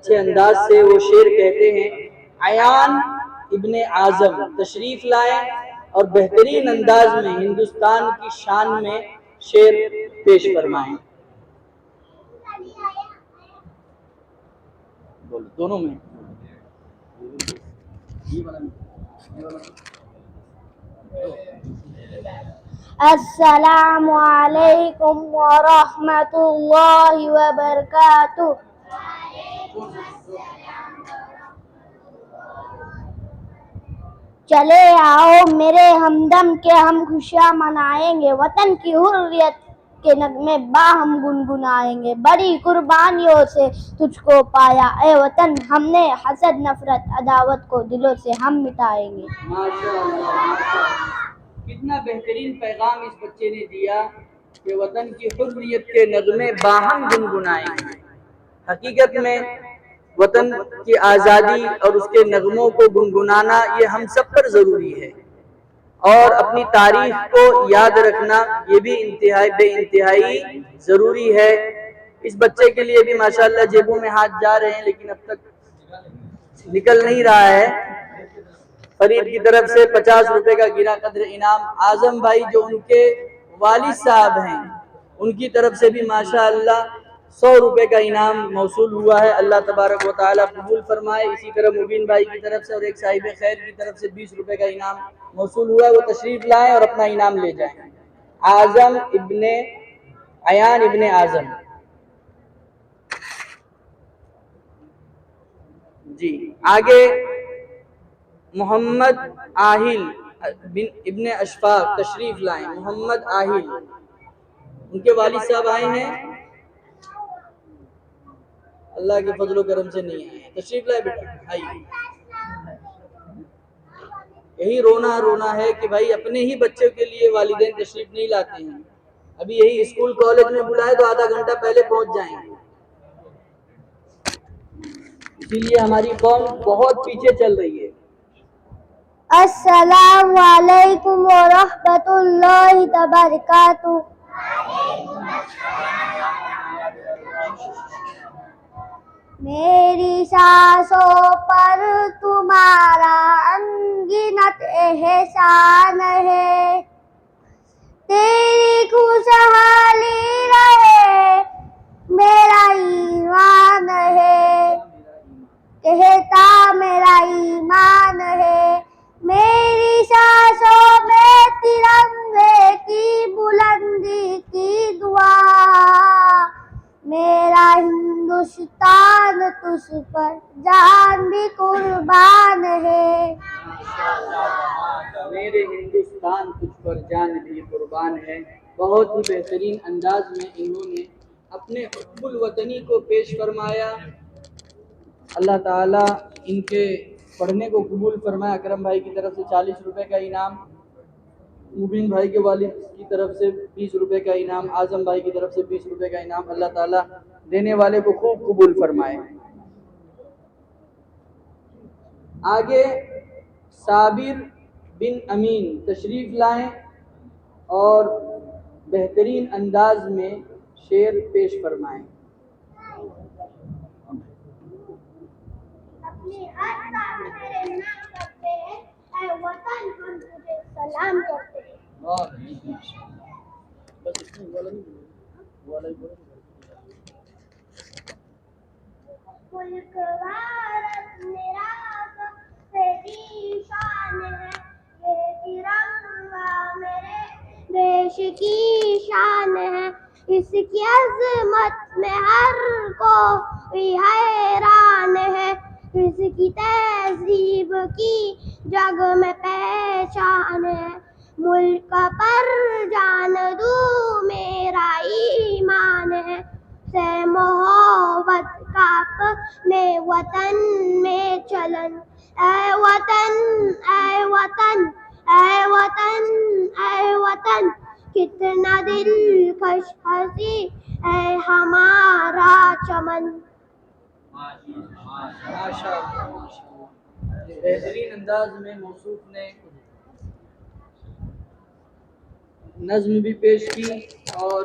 اچھے انداز سے وہ شعر کہتے ہیں۔ عیان ابن اعظم تشریف لائیں اور بہترین انداز میں ہندوستان کی شان میں شعر پیش فرمائیں۔ دونوں میں السلام علیکم ورحمۃ اللہ وبرکاتہ۔ چلے آؤ میرے ہمدم کہ ہم خوشیاں منائیں گے، وطن کی حریت کے نغمے باہم گنگنائیں گے۔ بڑی قربانیوں سے تجھ کو پایا اے وطن، ہم نے حسد نفرت عداوت کو دلوں سے ہم مٹائیں گے۔ کتنا بہترین پیغام اس بچے نے دیا کہ وطن کی حریت کے نغمے باہم گنگنائیں گے۔ حقیقت میں وطن کی آزادی اور اس کے نغموں کو گنگنانا یہ ہم سب پر ضروری ہے، اور اپنی تاریخ کو یاد رکھنا یہ بھی بے انتہائی ضروری ہے۔ اس بچے کے لیے بھی ماشاءاللہ جیبوں میں ہاتھ جا رہے ہیں، لیکن اب تک نکل نہیں رہا ہے۔ فرید کی طرف سے 50 روپے کا گرا قدر انعام، اعظم بھائی جو ان کے والد صاحب ہیں ان کی طرف سے بھی ماشاءاللہ 100 روپے کا انعام موصول ہوا ہے۔ اللہ تبارک و تعالیٰ قبول فرمائے۔ اسی طرح مبین بھائی کی طرف سے اور ایک صاحب خیر کی طرف سے 20 روپے کا انعام موصول ہوا ہے، وہ تشریف لائیں اور اپنا انعام لے جائیں۔ عیان ابن اعظم جی۔ آگے محمد آہل ابن اشفاق تشریف لائیں۔ محمد آہل ان کے والد صاحب آئے ہیں، اللہ کے فضل و کرم سے نہیں آئے ہیں، تشریف لائے بیٹا آئیے۔ یہی رونا ہے کہ بھائی اپنے ہی بچوں کے لیے والدین تشریف نہیں لاتے ہیں۔ ابھی یہی اسکول کالج میں بلائے تو آدھا گھنٹہ پہلے پہنچ جائیں گے، اسی لیے ہماری قوم بہت پیچھے چل رہی ہے۔ السلام علیکم ورحمۃ اللہ وبرکاتہ۔ میری سانسوں پر تمہارا انگنت احسان ہے، تیری خوشحالی رہے میرا ایمان ہے، کہتا میرا ایمان ہے۔ میری سانسوں میں ترنگے کی بلندی کی دعا، میرا ہندوستان تجھ پر جان بھی قربان ہے۔ میرے ہندوستان تجھ پر جان بھی قربان ہے۔ بہت ہی بہترین انداز میں انہوں نے اپنے حب الوطنی کو پیش فرمایا۔ اللہ تعالیٰ ان کے پڑھنے کو قبول فرمائے۔ اکرم بھائی کی طرف سے 40 روپے کا انعام، مبین بھائی کے والد کی طرف سے 20 روپے کا انعام، اعظم بھائی کی طرف سے 20 روپے کا انعام۔ اللہ تعالیٰ دینے والے کو خوب قبول فرمائے۔ آگے صابر بن امین تشریف لائیں اور بہترین انداز میں شعر پیش فرمائیں۔ اپنی ہر بات میرے نام کرتے ہیں، اے وطن ہم تجھے سلام کرتے ہیں۔ ملک غارت میرا تیری شان ہے، یہ ترنگا میرے دیش کی شان ہے، اس کی عظمت میں ہر کوئی حیران ہے، اس کی تہذیب کی جگ میں پہچان ہے، ملک پر جان دوں میرا ایمان ہے، سے محبت کا اپنے وطن میں چلن، اے وطن اے وطن اے وطن اے وطن، کتنا دلکش ہنسی اے ہمارا چمن۔ بہترین انداز میں موصوف نے نظم بھی پیش کی اور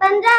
15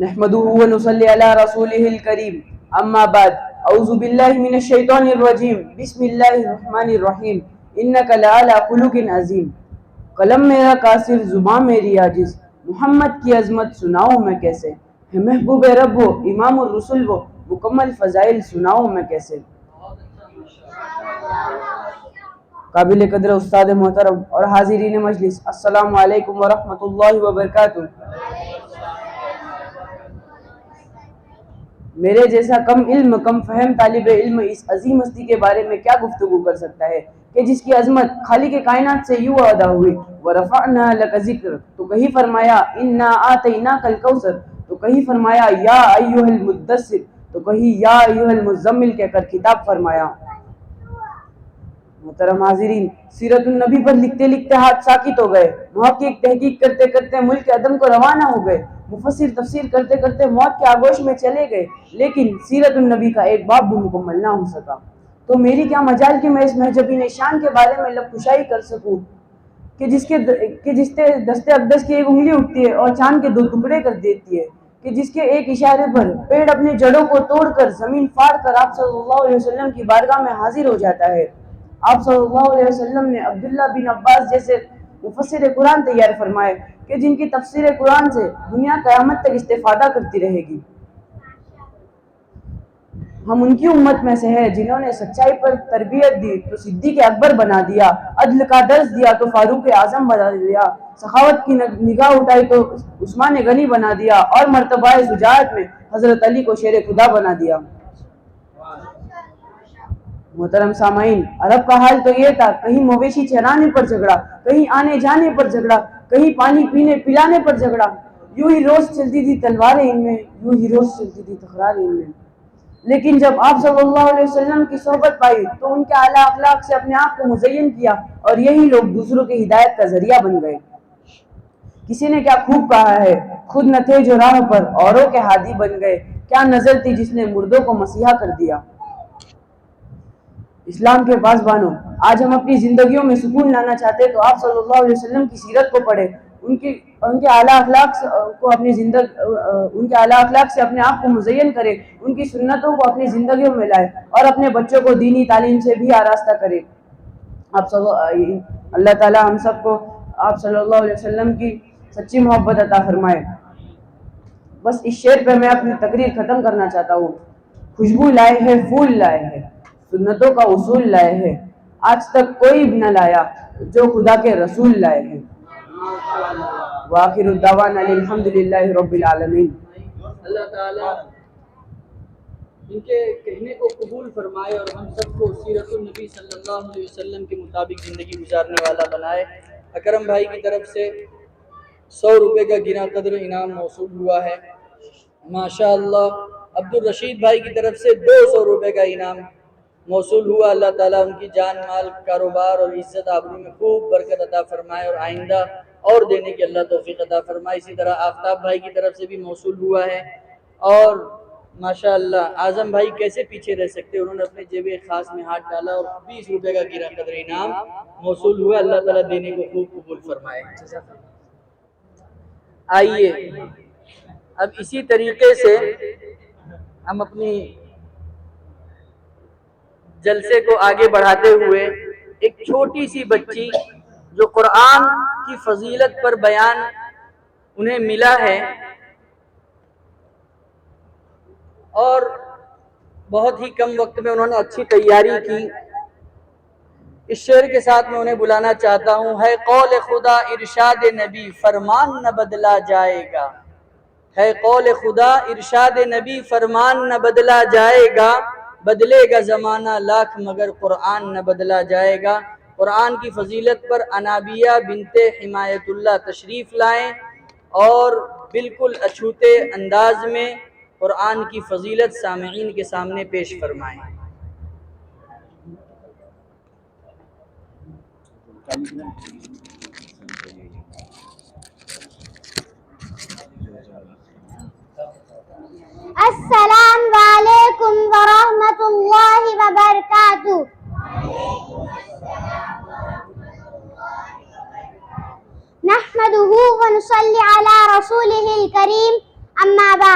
نحمده ونصلي على رسوله الكريم اما بعد اعوذ باللہ من الشیطان الرجیم بسم اللہ الرحمن الرحیم انک لعلی خلق عظیم. قلم میرا قاصر زباں میری عاجز، محمد کی عظمت سناؤں میں کیسے، ہے محبوب رب وہ امام الرسل وہ مکمل فضائل سناؤں میں کیسے. قابل قدر استاد محترم اور حاضرین مجلس، السلام علیکم ورحمۃ اللہ وبرکاتہ. میرے جیسا کم علم کم فہم طالب علم اس عظیم ہستی کے بارے میں کیا گفتگو کر سکتا ہے کہ جس کی عظمت خالق کائنات سے یوں ادا ہوئی ورفعنا لک ذکر، تو کہیں فرمایا انا آتیناک الکوثر، تو کہیں فرمایا یا ایھا المدثر، تو کہیں یا ایھا المزمل کہہ کر خطاب فرمایا. محترم حاضرین، سیرت النبی پر لکھتے لکھتے ہاتھ ساکت ہو گئے، محقق تحقیق کرتے کرتے ملک عدم کو روانہ ہو گئے، مفسر تفسیر کرتے کرتے موت کے آغوش میں چلے گئے، لیکن سیرت النبی کا ایک باب بھی مکمل نہ ہو سکا. تو میری کیا مجال کہ میں اس محجبین شان کے بارے میں لب کشائی کر سکوں کہ جس کے دستے اقدس کی ایک انگلی اٹھتی ہے اور چاند کے 2 ٹکڑے کر دیتی ہے، کہ جس کے ایک اشارے پر پیڑ اپنی جڑوں کو توڑ کر زمین پھاڑ کر آپ صلی اللہ علیہ وسلم کی بارگاہ میں حاضر ہو جاتا ہے. آپ صلی اللہ علیہ وسلم نے عبداللہ بن عباس جیسے مفسر قرآن تیار فرمائے کہ جن کی تفسیر قرآن سے دنیا قیامت تک استفادہ کرتی رہے گی. ہم ان کی امت میں سے ہیں جنہوں نے سچائی پر تربیت دی تو صدیق اکبر بنا دیا، عدل کا درس دیا تو فاروق اعظم بنا دیا، سخاوت کی نگاہ اٹھائی تو عثمان غنی بنا دیا، اور مرتبہ شجاعت میں حضرت علی کو شیر خدا بنا دیا. محترم سامعین، عرب کا حال تو یہ تھا، کہیں مویشی چرانے پر جھگڑا، کہیں آنے جانے پر جھگڑا، کہیں پانی پینے پلانے پر جھگڑا، یوں ہی روز چلتی تھی تلواریں ان میں، یوں ہی روز چلتی تھی تکراریں ان میں. لیکن جب آپ صلی اللہ علیہ وسلم کی صحبت پائی تو ان کے اعلیٰ اخلاق سے اپنے آپ کو مزین کیا، اور یہی لوگ دوسروں کی ہدایت کا ذریعہ بن گئے. کسی نے کیا خوب کہا ہے، خود نہ تھے جو راہ پر اوروں کے ہادی بن گئے، کیا نظر تھی جس نے مردوں کو مسیحا کر دیا. اسلام کے پاسبانوں، آج ہم اپنی زندگیوں میں سکون لانا چاہتے تو آپ صلی اللہ علیہ وسلم کی سیرت کو پڑھیں، ان کے اعلیٰ اخلاق کو ان کے اعلیٰ اخلاق سے اپنے آپ کو مزین کریں، ان کی سنتوں کو اپنی زندگیوں میں لائیں اور اپنے بچوں کو دینی تعلیم سے بھی آراستہ کریں. اللہ تعالی ہم سب کو آپ صلی اللہ علیہ وسلم کی سچی محبت عطا فرمائے. بس اس شعر پہ میں اپنی تقریر ختم کرنا چاہتا ہوں. خوشبو لائے ہے، پھول لائے ہے، سنتوں کا اصول لائے ہیں، آج تک کوئی نہ لایا جو خدا کے رسول لائے ہیں. وآخر الدعوانا الحمدللہ رب العالمین. اللہ تعالیٰ ان کے کہنے کو قبول فرمائے اور ہم سب کو سیرت النبی صلی اللہ علیہ وسلم کے مطابق زندگی گزارنے والا بنائے. اکرم بھائی کی طرف سے 100 روپے کا گنا قدر انعام موصول ہوا ہے. ماشاءاللہ عبدالرشید بھائی کی طرف سے 200 روپے کا انعام موصول ہوا. اللہ تعالیٰ ان کی جان مال کاروبار اور عزت آبرو میں خوب برکت عطا فرمائے اور آئندہ اور دینے کی اللہ توفیق عطا فرمائے. اسی طرح آفتاب بھائی کی طرف سے بھی موصول ہوا ہے. اور ماشاءاللہ اعظم بھائی کیسے پیچھے رہ سکتے، انہوں نے اپنے جیب خاص میں ہاتھ ڈالا اور 20 روپے کا گرا قدر انعام موصول ہوا. اللہ تعالیٰ دینے کو خوب قبول فرمائے. آئیے اب اسی طریقے سے ہم اپنی جلسے کو آگے بڑھاتے ہوئے ایک چھوٹی سی بچی جو قرآن کی فضیلت پر بیان انہیں ملا ہے اور بہت ہی کم وقت میں انہوں نے اچھی تیاری کی، اس شعر کے ساتھ میں انہیں بلانا چاہتا ہوں. ہے قول خدا ارشاد نبی فرمان نہ بدلا جائے گا، ہے قول خدا ارشاد نبی فرمان نہ بدلا جائے گا، بدلے گا زمانہ لاکھ مگر قرآن نہ بدلا جائے گا. قرآن کی فضیلت پر انابیہ بنت حمایت اللہ تشریف لائیں اور بالکل اچھوتے انداز میں قرآن کی فضیلت سامعین کے سامنے پیش فرمائیں. السلام علیکم ورحمۃ اللہ وبرکاتہ. نحمده ونصلي على رسوله الكريم. اما بعد.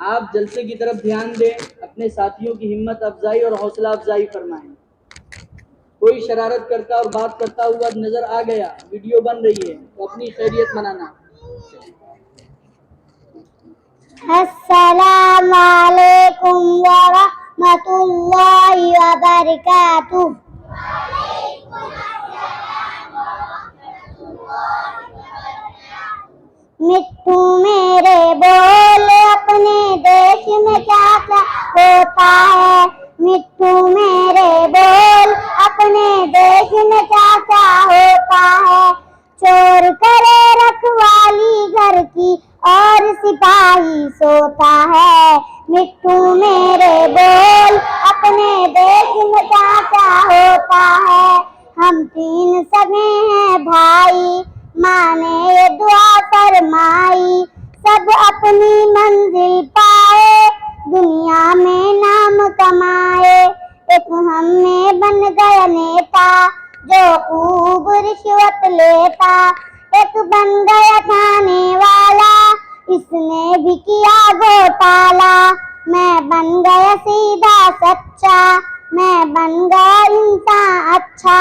آپ جلسے کی طرف دھیان دیں، اپنے ساتھیوں کی ہمت افزائی اور حوصلہ افزائی فرمائیں۔ کوئی شرارت کرتا اور بات کرتا ہوا نظر آ گیا، ویڈیو بن رہی ہے تو اپنی خیریت منانا۔ السلام علیکم ورحمۃ اللہ وبرکاتہ۔ مٹھو میرے بول اپنے دیش میں کیا کیا ہوتا ہے، مٹھو میرے بول اپنے دیش میں کیا کیا ہوتا ہے، چور کرے رکھوالی گھر کی اور سپاہی سوتا ہے، مٹھو میرے بول اپنے دیش میں کیا کیا ہوتا ہے، ہم تین سگے ہیں بھائی ماں نے یہ دعا فرمائی، سب اپنی منزل پائے دنیا میں نام کمائے، ایک ہم میں بن گیا نیتا جو خوب رشوت لیتا، ایک بن گیا کھانے والا اس نے بھی کیا گھوٹالا، میں بن گیا سیدھا سچا میں بن گیا انسان اچھا،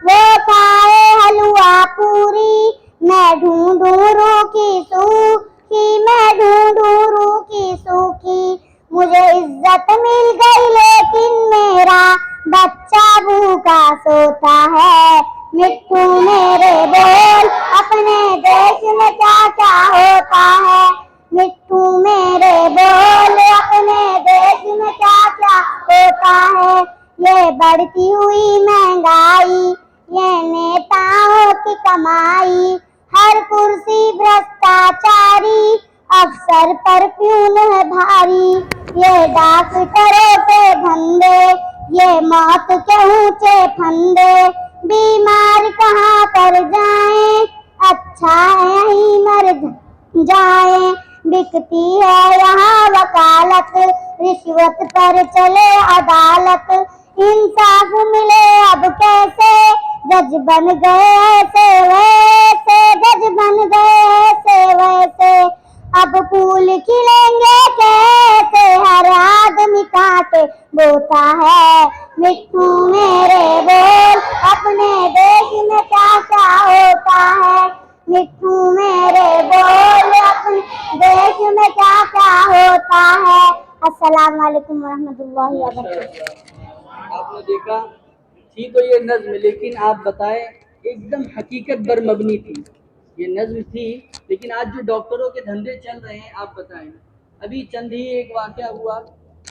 وہ کھائے حلوا پوری میں ڈھونڈوں روح کی سوکھی، میں ڈھونڈوں روح کی سوکھی، مجھے عزت مل گئی لیکن میرا بچہ بھوکا سوتا ہے، مٹھو میرے بول اپنے دیش میں کیا کیا ہوتا ہے، مٹھو میرے بول اپنے دیش میں کیا کیا ہوتا ہے، یہ بڑھتی ہوئی مہنگائی، یہ نیتاؤں کی کمائی، ہر کرسی بھرشٹاچاری، افسر پر پیون ہے بھاری، یہ ڈاکٹروں کے دھندے، یہ موت کے اونچے پھندے، بیمار کہاں پر جائیں اچھا ہے یہیں مر جائیں، بکتی ہے یہاں وکالت رشوت پر چلے عدالت، انصاف ملے اب کیسے جج بن گئے ایسے ویسے، جج بن گئے ایسے ویسے، اب پھول کھلیں گے کیسے ہر آدمی کانٹے بوتا ہے، مٹھو میرے بول اپنے دیش میں کیا کیا ہوتا ہے، مٹھو میرے بول اپنے دیش میں کیا کیا ہوتا ہے۔ السلام علیکم ورحمۃ اللہ وبرکاتہ۔ آپ نے دیکھا تھی تو یہ نظم، لیکن آپ بتائیں ایک دم حقیقت پر مبنی تھی، یہ نظم تھی، لیکن آج جو ڈاکٹروں کے دھندے چل رہے ہیں آپ بتائیں، ابھی چند ہی ایک واقعہ ہوا،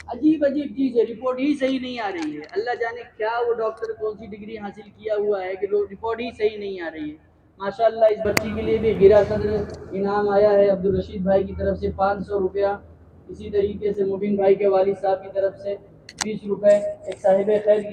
عجیب عجیب چیزیں، رپورٹ ہی صحیح نہیں آ رہی ہے، اللہ جانے کیا وہ ڈاکٹر کون سی ڈگری حاصل کیا ہوا ہے کہ رپورٹ ہی صحیح نہیں آ رہی ہے۔ ماشاءاللہ اس بچی کے لیے بھی ہیرا صدر انعام آیا ہے عبدالرشید بھائی کی طرف سے 500 روپیہ، اسی طریقے سے مبین بھائی کے والد صاحب کی طرف سے 20 روپے، ایک صاحب خیر